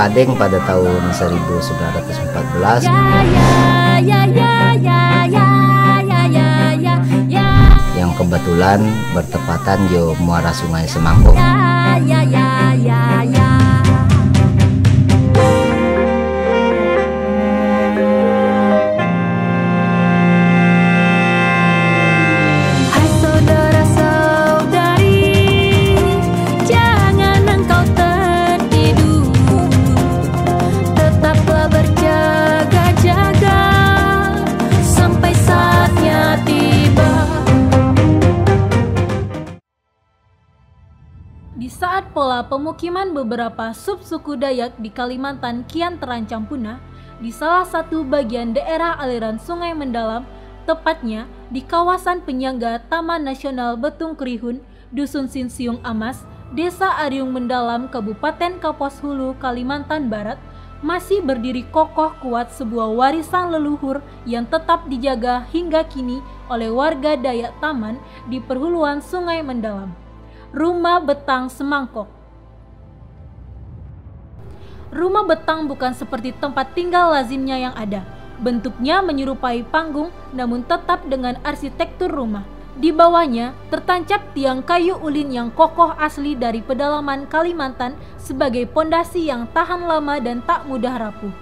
Padeng pada tahun 1914 yang kebetulan bertepatan di muara Sungai Semangkok. Di saat pola pemukiman beberapa subsuku Dayak di Kalimantan kian terancam punah, di salah satu bagian daerah aliran Sungai Mendalam, tepatnya di kawasan penyangga Taman Nasional Betung Kerihun, Dusun Sinsiung Amas, Desa Ariung Mendalam, Kabupaten Kapuas Hulu, Kalimantan Barat, masih berdiri kokoh kuat sebuah warisan leluhur yang tetap dijaga hingga kini oleh warga Dayak Taman di perhuluan Sungai Mendalam. Rumah Betang Semangkok. Rumah betang bukan seperti tempat tinggal lazimnya yang ada. Bentuknya menyerupai panggung, namun tetap dengan arsitektur rumah. Di bawahnya tertancap tiang kayu ulin yang kokoh asli dari pedalaman Kalimantan sebagai pondasi yang tahan lama dan tak mudah rapuh.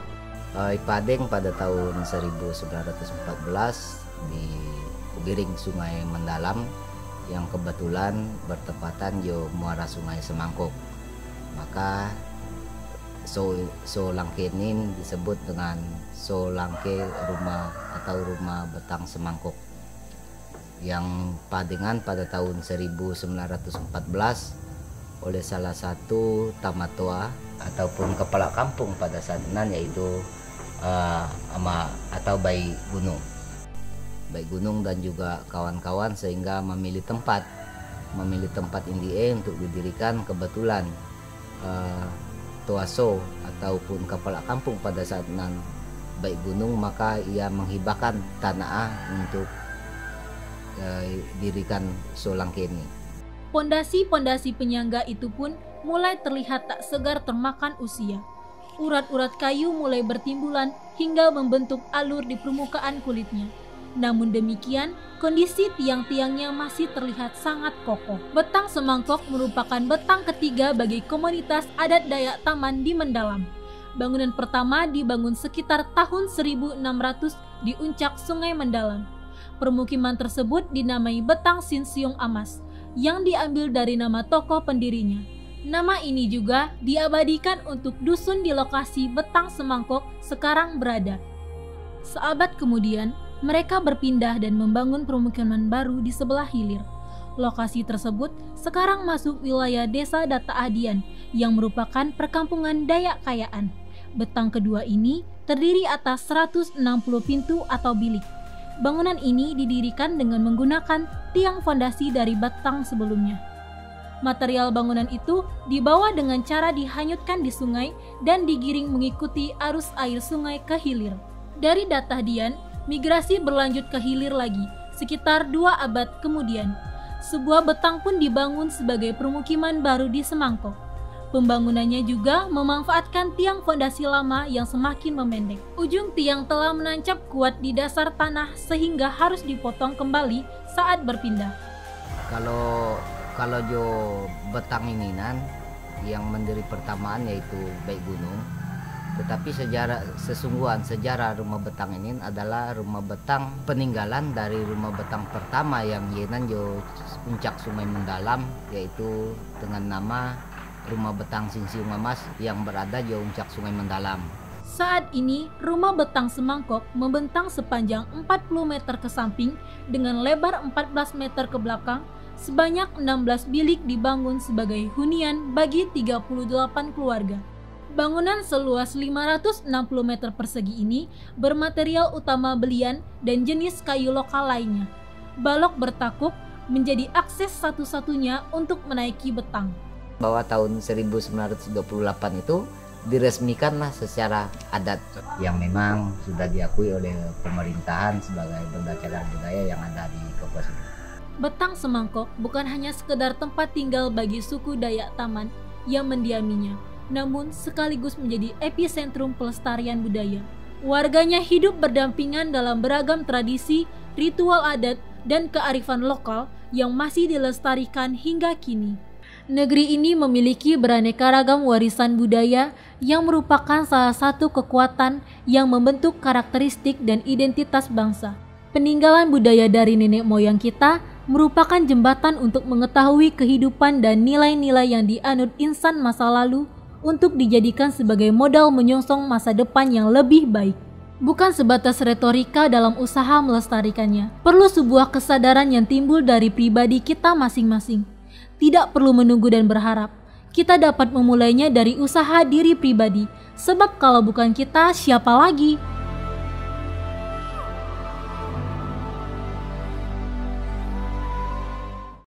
Padeng pada tahun 1914 di Biring Sungai Mendalam yang kebetulan bertepatan di muara Sungai Semangkok. Maka Solangke ini disebut dengan Solangke rumah atau rumah betang Semangkok, yang padengan pada tahun 1914 oleh salah satu tamatoa ataupun kepala kampung pada saat itu, yaitu atau Bayi Gunung dan juga kawan-kawan, sehingga memilih tempat indie untuk didirikan. Kebetulan Toaso ataupun kepala kampung pada saat nan Bayi Gunung, maka ia menghibahkan tanah untuk dirikan Solangke ini. Pondasi-pondasi penyangga itu pun mulai terlihat tak segar termakan usia. Urat-urat kayu mulai bertimbulan hingga membentuk alur di permukaan kulitnya. Namun demikian, kondisi tiang-tiangnya masih terlihat sangat kokoh. Betang Semangkok merupakan betang ketiga bagi komunitas adat Dayak Taman di Mendalam. Bangunan pertama dibangun sekitar tahun 1600 di Uncak Sungai Mendalam. Permukiman tersebut dinamai Betang Sinsiung Amas, yang diambil dari nama tokoh pendirinya. Nama ini juga diabadikan untuk dusun di lokasi Betang Semangkok sekarang berada. Seabad kemudian, mereka berpindah dan membangun permukiman baru di sebelah hilir. Lokasi tersebut sekarang masuk wilayah Desa Data Adian yang merupakan perkampungan Dayak Kayaan. Betang kedua ini terdiri atas 160 pintu atau bilik. Bangunan ini didirikan dengan menggunakan tiang fondasi dari betang sebelumnya. Material bangunan itu dibawa dengan cara dihanyutkan di sungai dan digiring mengikuti arus air sungai ke hilir. Dari Data Adian, migrasi berlanjut ke hilir lagi, sekitar 2 abad kemudian. Sebuah betang pun dibangun sebagai permukiman baru di Semangkok. Pembangunannya juga memanfaatkan tiang fondasi lama yang semakin memendek. Ujung tiang telah menancap kuat di dasar tanah sehingga harus dipotong kembali saat berpindah. Kalau jo betang ini yang mendiri pertamaan yaitu Bayi Gunung. Tetapi sejarah rumah betang ini adalah rumah betang peninggalan dari rumah betang pertama yang yenan jo Puncak Sungai Mendalam, yaitu dengan nama Rumah Betang Sinsiung Amas yang berada di Puncak Sungai Mendalam. Saat ini, rumah betang Semangkok membentang sepanjang 40 meter ke samping dengan lebar 14 meter ke belakang. Sebanyak 16 bilik dibangun sebagai hunian bagi 38 keluarga. Bangunan seluas 560 meter persegi ini bermaterial utama belian dan jenis kayu lokal lainnya. Balok bertakuk menjadi akses satu-satunya untuk menaiki betang. Bahwa tahun 1928 itu diresmikanlah secara adat yang memang sudah diakui oleh pemerintahan sebagai benda cagar budaya yang ada di Kapuas Hulu. Betang Semangkok bukan hanya sekedar tempat tinggal bagi suku Dayak Taman yang mendiaminya, namun sekaligus menjadi epicentrum pelestarian budaya. Warganya hidup berdampingan dalam beragam tradisi, ritual adat, dan kearifan lokal yang masih dilestarikan hingga kini. Negeri ini memiliki beraneka ragam warisan budaya yang merupakan salah satu kekuatan yang membentuk karakteristik dan identitas bangsa. Peninggalan budaya dari nenek moyang kita merupakan jembatan untuk mengetahui kehidupan dan nilai-nilai yang dianut insan masa lalu untuk dijadikan sebagai modal menyongsong masa depan yang lebih baik. Bukan sebatas retorika dalam usaha melestarikannya. Perlu sebuah kesadaran yang timbul dari pribadi kita masing-masing. Tidak perlu menunggu dan berharap. Kita dapat memulainya dari usaha diri pribadi. Sebab kalau bukan kita, siapa lagi?